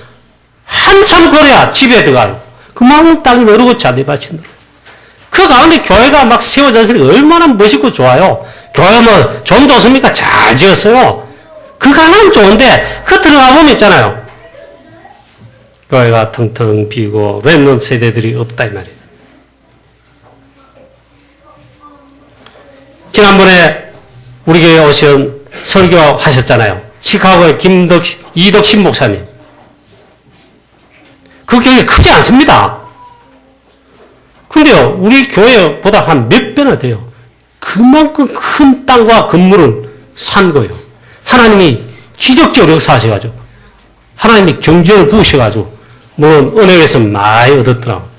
A: 한참 걸어야 집에 들어가요. 그만큼 땅이 넓고 잔디밭이 넓어요. 그 가운데 교회가 막 세워졌으니 얼마나 멋있고 좋아요. 교회 뭐 좀 좋습니까? 잘 지었어요. 그 가면 좋은데 그 들어가 보면 있잖아요. 교회가 텅텅 비고 랩넌트 세대들이 없다 이 말이에요. 지난번에 우리 교회 오신 설교하셨잖아요. 시카고의 이덕신 목사님. 그 교회 크지 않습니다. 근데요, 우리 교회보다 한 몇 배나 돼요. 그만큼 큰 땅과 건물을 산 거예요. 하나님이 기적적으로 역사하셔가지고, 하나님이 경전을 부으셔가지고, 은혜에서 많이 얻었더라고.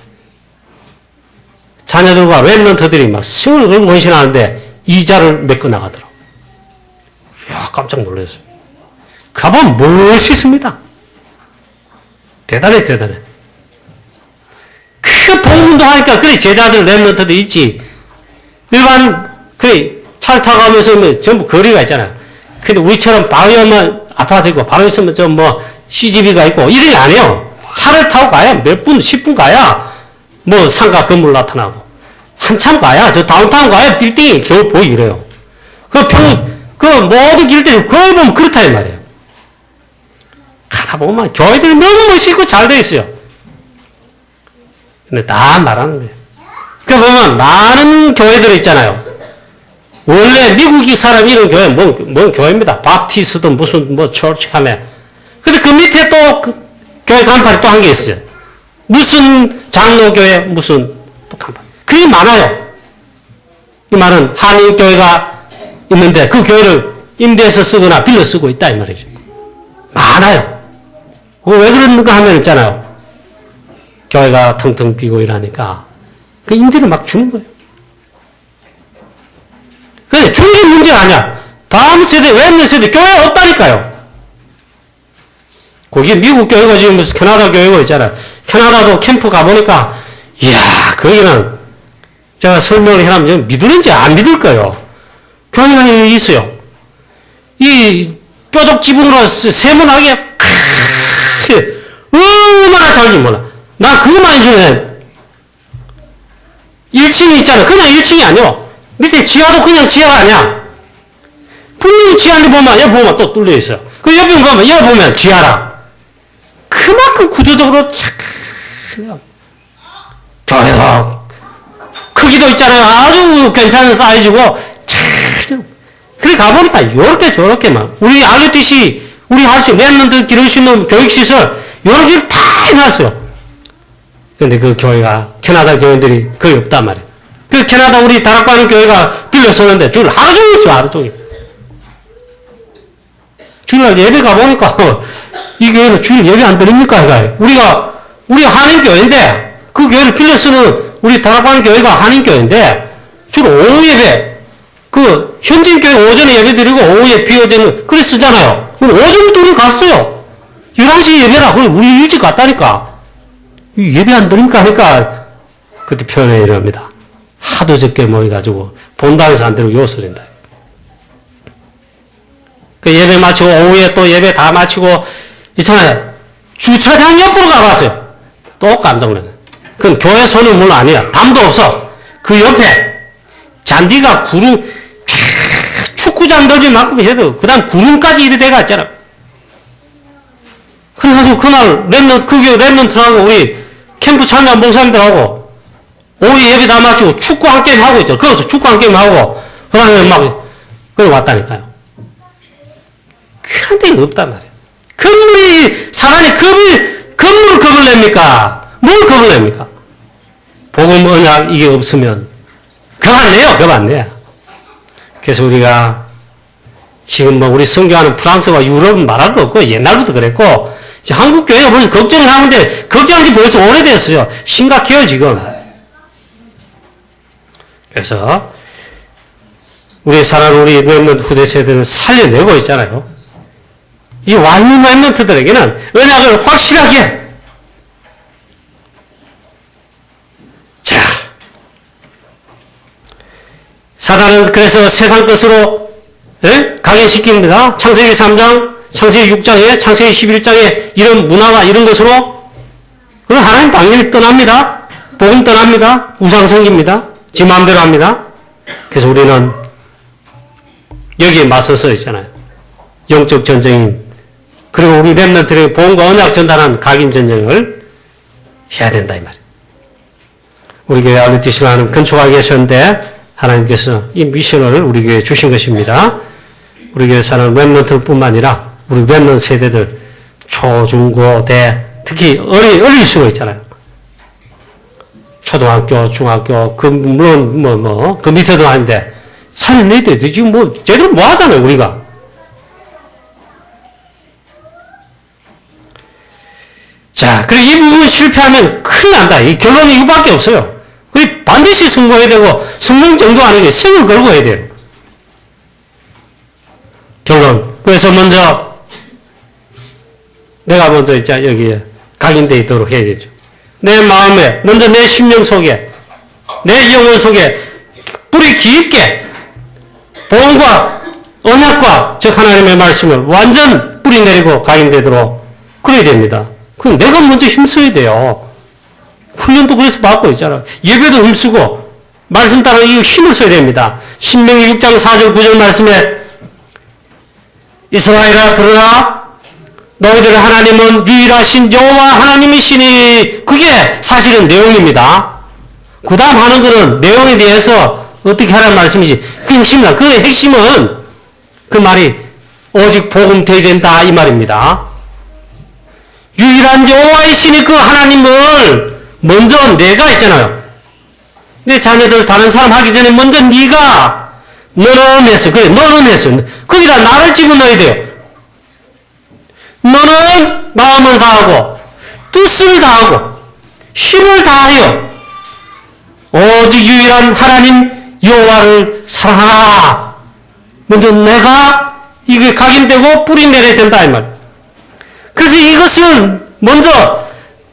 A: 자녀들과 랩런트들이 막 승을 걸고 헌신하는데 이자를 메꿔 나가더라고. 이야, 깜짝 놀랐어요. 가보면 멋있습니다. 대단해. 그 복음운동 하니까, 그래, 제자들, 랩런트도 있지. 일반, 그래, 차를 타고 가면서 전부 거리가 있잖아요. 근데 우리처럼 바로 옆만 아파트 있고, 바로 있으면 좀 CGV가 있고, 이런 게 아니에요. 차를 타고 가야 몇 분, 10분 가야 상가 건물 나타나고. 한참 가야, 저 다운타운 가야 빌딩이 겨우 보이고 이래요. 모든 길들이 거의 보면 그렇다, 이 말이에요. 가다 보면 교회들이 너무 멋있고 잘 되어 있어요. 근데 다 말하는 거예요. 그 보면 많은 교회들 있잖아요. 원래 미국 사람 이런 교회, 뭔 교회입니다. 바프티스트 무슨 처치 하면. 근데 그 밑에 또 교회 간판이 또 한 개 있어요. 무슨 장로교회, 무슨 또 간판. 그게 많아요. 이 말은 한인교회가 있는데 그 교회를 임대해서 쓰거나 빌려 쓰고 있다 이 말이죠. 많아요. 왜 그런가 하면 있잖아요. 교회가 텅텅 비고 이러니까 그 임대를 막 주는 거예요. 근데 주는 게 문제가 아니야. 다음 세대, 웹넷 세대 교회가 없다니까요. 거기 미국 교회가 지금 무슨 캐나다 교회가 있잖아요. 캐나다도 캠프 가보니까 이야, 거기는 제가 설명을 해놓으면 믿을는지 안 믿을 거예요. 교회가 있어요. 이 뾰족 지붕으로 세모나게 얼마나 잘지 몰라. 나 그것만 해주면 1층이 있잖아. 그냥 1층이 아니야. 밑에 지하도 그냥 지하가 아니야. 분명히 지하를 보면 여기 보면 또 뚫려 있어. 그 옆에 보면 여기 보면 지하라. 그만큼 구조적으로 착해요. 교회가 크기도 있잖아요. 아주 괜찮은 사이즈고 참. 그래 가보니까 요렇게 저렇게만 우리 RUTC 우리 할 수 있는 랩런트 기를 수 있는 교육시설 요렇게 다 해놨어요. 근데 그 교회가 캐나다 교회들이 거의 없단 말이에요. 그 캐나다 우리 다락방 교회가 빌려 서는데 주일 하루 종일 있어. 하루 종일. 주일날 예배 가보니까 이 교회는 주일 예배 안 드립니까? 우리 한인교회인데 그 교회를 빌려 쓰는 우리 다락방 교회가 한인교회인데 주로 오후 예배, 그 현진교회 오전에 예배 드리고 오후에 비워지는 그래 쓰잖아요. 그럼 오전부터 우리 갔어요. 11시 예배라. 그럼 우리 일찍 갔다니까. 예배 안 드립니까 하니까 그때 표현해 이럽니다. 하도 적게 모여가지고 본당에서 안 되고 요소린다. 그 예배 마치고 오후에 또 예배 다 마치고 있잖아요. 주차장 옆으로 가봤어요. 또 깜짝 놀랐네. 그건 교회 손은 물론 아니야. 담도 없어. 그 옆에 잔디가 구름 쫙 축구장 넓이 만큼 해도 그 다음 구름까지 이래 돼가 있잖아. 그래가지고 그날 랩런트하고 우리 캠프 참여한 목사님들하고 오후 예배 다 마치고 축구 한 게임 하고 있죠. 거기서 축구 한 게임 하고 그 다음에 막 그래 왔다니까요. 그런 데가 없단 말이에요. 사람이 건물을 겁을 냅니까? 뭘 겁을 냅니까? 복음 언약 이게 없으면 겁 안 내요. 겁 안 내요. 그래서 우리가 지금 뭐 우리 선교하는 프랑스와 유럽은 말할 거 없고 옛날부터 그랬고 한국 교회가 벌써 걱정을 하는데 걱정한 지 벌써 오래됐어요. 심각해요 지금. 그래서 우리 사랑하는 우리 랩런트 후대 세대는 살려내고 있잖아요. 이 와있는 랩런트들에게는 언약을 확실하게 자 사단은 그래서 세상 것으로 각인시킵니다. 창세기 3장, 창세기 6장에, 창세기 11장에 이런 문화와 이런 것으로 그럼 하나님 당연히 떠납니다. 복음 떠납니다. 우상 섬깁니다. 지 마음대로 합니다. 그래서 우리는 여기에 맞서서 있잖아요. 영적 전쟁인 그리고 우리 렘넌트에게 복음과 언약 전달한 각인 전쟁을 해야 된다 이 말이에요. 우리 교회 아르티시로 하는 건축하게 계셨는데 하나님께서 이 미션을 우리 교회에 주신 것입니다. 우리 교회 사는 렘넌트뿐만 아니라 우리 렘넌트 세대들 초, 중, 고, 대 특히 어릴수록 있잖아요. 초등학교, 중학교, 물론 그 밑에도 아닌데 살려내야 돼. 지금 뭐 제대로 뭐 하잖아요 우리가. 자, 그리고 이 부분 실패하면 큰일 난다. 이 결론이 이거밖에 없어요. 그리고 반드시 성공해야 되고 성공 정도 아니고 생을 걸고 해야 돼요. 결론. 그래서 내가 먼저 이제 여기에 각인되어 있도록 해야 되죠. 내 마음에, 먼저 내 심령 속에, 내 영혼 속에 뿌리 깊게 복음과 언약과 즉 하나님의 말씀을 완전 뿌리 내리고 각인되도록 그래야 됩니다. 그럼 내가 먼저 힘써야 돼요. 훈련도 그래서 받고 있잖아. 예배도 힘쓰고 말씀 따라 이 힘을 써야 됩니다. 신명기 6장 4절 9절 말씀에 이스라엘아 들으라 너희들의 하나님은 유일하신 여호와 하나님이시니 그게 사실은 내용입니다. 그 다음 하는 거는 내용에 대해서 어떻게 하라는 말씀이지. 그 핵심이다. 그 핵심은 그 말이 오직 복음 되어야 된다 이 말입니다. 유일한 여호와이시니 그 하나님을 먼저 내가 있잖아요. 내 자녀들 다른 사람 하기 전에 먼저 네가 너는 했어. 그래 너는 했어. 거기다 나를 집어넣어야 돼요. 너는 마음을 다하고 뜻을 다하고 힘을 다하여 오직 유일한 하나님 여호와를 사랑하라. 먼저 내가 이게 각인되고 뿌리 내려야 된다 이 말. 그래서 이것을 먼저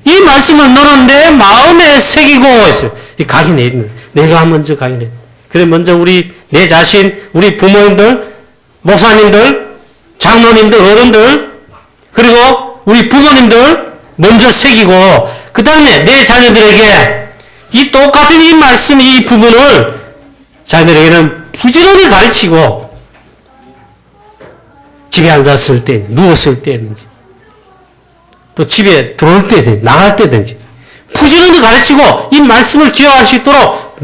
A: 이 말씀을 너는 내 마음에 새기고 있어요. 이 각인해 있는 내가 먼저 각인해. 그래 먼저 내 자신, 우리 부모님들, 목사님들, 장로님들, 어른들, 그리고 우리 부모님들 먼저 새기고 그 다음에 내 자녀들에게 이 똑같은 이 말씀, 이 부분을 자녀들에게는 부지런히 가르치고 집에 앉았을 때, 누웠을 때든지 또 집에 들어올 때든지 나갈 때든지 부지런히 가르치고 이 말씀을 기억할 수 있도록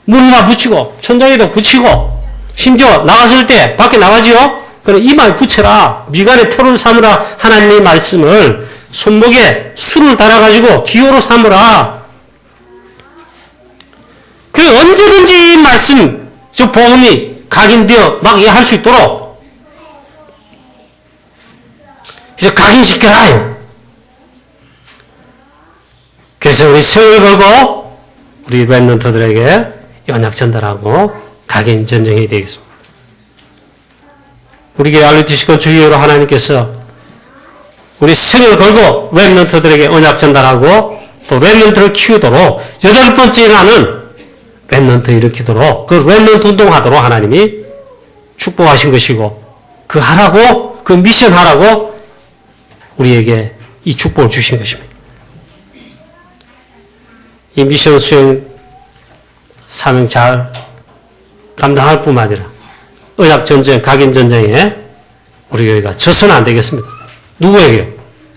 A: 문이나 붙이고 천장에도 붙이고 심지어 나갔을 때 밖에 나가지요. 그럼 이 말 붙여라. 미간에 표를 삼으라. 하나님의 말씀을 손목에 술을 달아가지고 기호로 삼으라. 그 언제든지 이 말씀, 저 복음이 각인되어 막 할 수 있도록 그래서 각인시켜라. 그래서 우리 세월 걸고 우리 렘넌트들에게 언약 전달하고 각인 전쟁이 되겠습니다. 우리 교회 RUTC 건축 이후로 하나님께서 우리 생을 걸고 렘넌트들에게 언약 전달하고 또 렘넌트를 키우도록 8번째 가는 렘넌트 일으키도록 그 렘넌트 운동하도록 하나님이 축복하신 것이고 그 하라고 그 미션 하라고 우리에게 이 축복을 주신 것입니다. 이 미션 수행 사명 잘 감당할 뿐만 아니라 언약 전쟁, 각인 전쟁에 우리 교회가 져서는 안 되겠습니다. 누구에게요?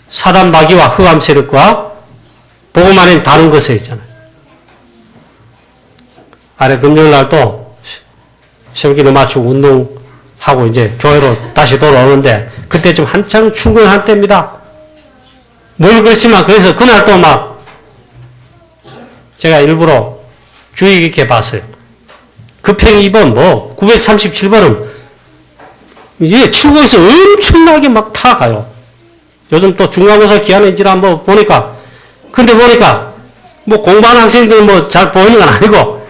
A: 사단 마귀와 흑암 세력과 복음 아닌 다른 것에 있잖아요. 아래 금요일 날도 새벽기도 마치고 운동하고 이제 교회로 다시 돌아오는데 그때쯤 한창 출근할 때입니다. 뭘 그랬지만 그래서 그날 또 막 제가 일부러 주의 깊게 봤어요. 급행 2번, 937번은, 이게 출구에서 엄청나게 막 타가요. 요즘 또 중간고사 기한인지라 한번 보니까, 근데 보니까, 공부하는 학생들 잘 보이는 건 아니고,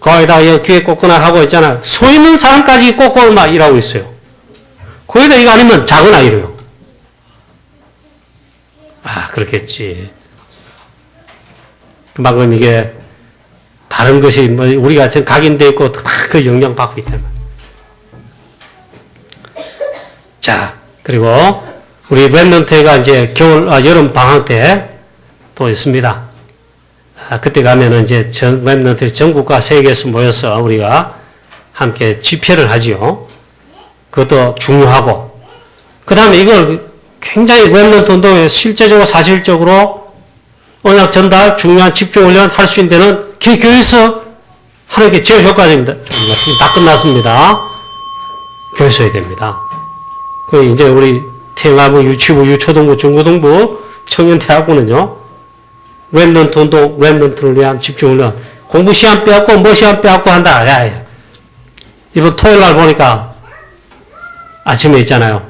A: 거기다 귀에 꽂거나 하고 있잖아요. 서 있는 사람까지 꽂고 막 일하고 있어요. 거기다 이거 아니면 작은 아이로요. 아, 그렇겠지. 그만큼 이게, 다른 것이 우리가 지금 각인되어 있고 다 그 영향 받고 있단 말이에요. 자, 그리고 우리 렘넌트가 이제 여름 방학 때 또 있습니다. 그때 가면은 이제 렘넌트 전국과 세계에서 모여서 우리가 함께 집회를 하지요. 그것도 중요하고. 그 다음에 이걸 굉장히 렘넌트 운동에 실제적으로 사실적으로 언약 전달, 중요한 집중 훈련 할 수 있는 데는 교회에서 하는 게 제일 효과적입니다. 지금 다 끝났습니다. 교회에서 해야 됩니다. 그 이제 우리 태영아부, 유치부, 유초등부, 중고등부, 청년대학부는요, 렘넌트 운동, 렘넌트를 위한 집중 훈련, 공부 시간 빼앗고, 시간 빼앗고 한다. 야. 이번 토요일 날 보니까 아침에 있잖아요.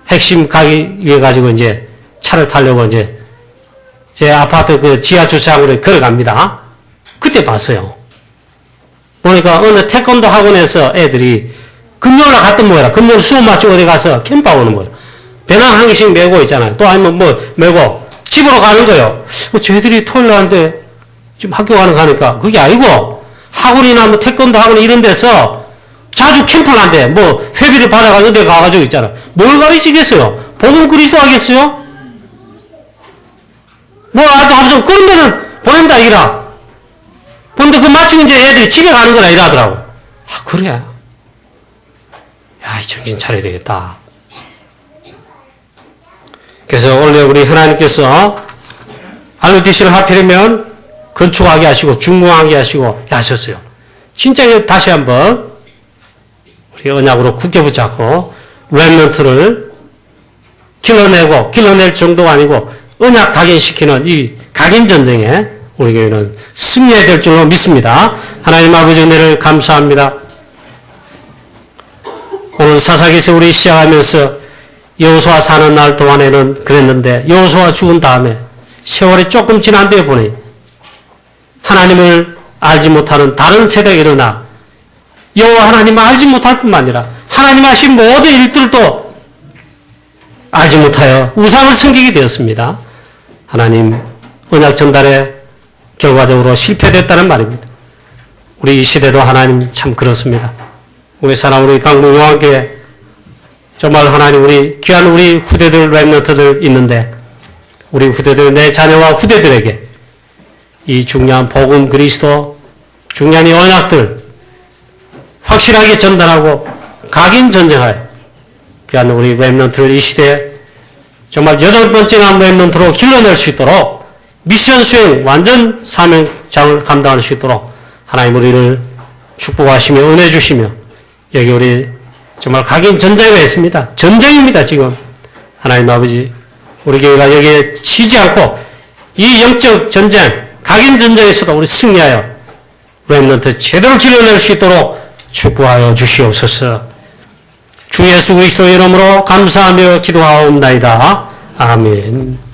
A: 핵심 가기 위해 가지고 이제 차를 타려고 이제 제 아파트 그 지하 주차장으로 걸어갑니다. 그때 봤어요. 보니까 어느 태권도 학원에서 애들이 금요일날 갔던 뭐야. 금요일 수업 마치고 어디 가서 캠프하고 오는 거예요. 배낭 한 개씩 메고 있잖아요. 또 아니면 메고 집으로 가는 거예요. 저희들이 토요일 날인데 지금 학교 가니까 그게 아니고 학원이나 태권도 학원 이런 데서 자주 캠프를 한대. 회비를 받아가지고 어디 가가지고 있잖아요. 뭘 가르치겠어요? 복음 그리스도 하겠어요? 아주 하면서 그런 데는 보낸다, 이라. 근데 그 마치고 이제 애들이 집에 가는 거라 이러더라고. 아, 그래. 야, 정신 차려야 되겠다. 그래서 원래 우리 하나님께서 RUTC를 하필이면 건축하게 하시고, 중공하게 하시고, 하셨어요. 진짜 다시 한번 우리 언약으로 굳게 붙잡고, 렘넌트를 길러낼 정도가 아니고, 언약 각인시키는 이 각인 전쟁에 우리 교회는 승리해야 될 줄로 믿습니다. 하나님 아버지 은혜를 감사합니다. 오늘 사사기에서 우리 시작하면서 여호수아 사는 날 동안에는 그랬는데 여호수아 죽은 다음에 세월이 조금 지난 뒤에 보니 하나님을 알지 못하는 다른 세대가 일어나 여호와 하나님을 알지 못할 뿐만 아니라 하나님 하신 모든 일들도 알지 못하여 우상을 섬기게 되었습니다. 하나님 언약 전달에 결과적으로 실패됐다는 말입니다. 우리 이 시대도 하나님 참 그렇습니다. 우리 사랑 우리 강동 용화교회 정말 하나님 우리 귀한 우리 후대들 렘넌트들 있는데 우리 후대들 내 자녀와 후대들에게 이 중요한 복음 그리스도 중요한 이 언약들 확실하게 전달하고 각인 전쟁하여 귀한 우리 렘넌트를 이 시대에 정말 8번째 렘넌트로 길러낼 수 있도록 미션 수행 완전 사명장을 감당할 수 있도록 하나님 우리를 축복하시며 은혜 주시며 여기 우리 정말 각인 전쟁이 있습니다. 전쟁입니다. 지금 하나님 아버지 우리 교회가 여기에 치지 않고 이 영적 전쟁 각인 전쟁에서도 우리 승리하여 렘넌트 제대로 길러낼 수 있도록 축복하여 주시옵소서. 주 예수 그리스도의 이름으로 감사하며 기도하옵나이다. 아멘.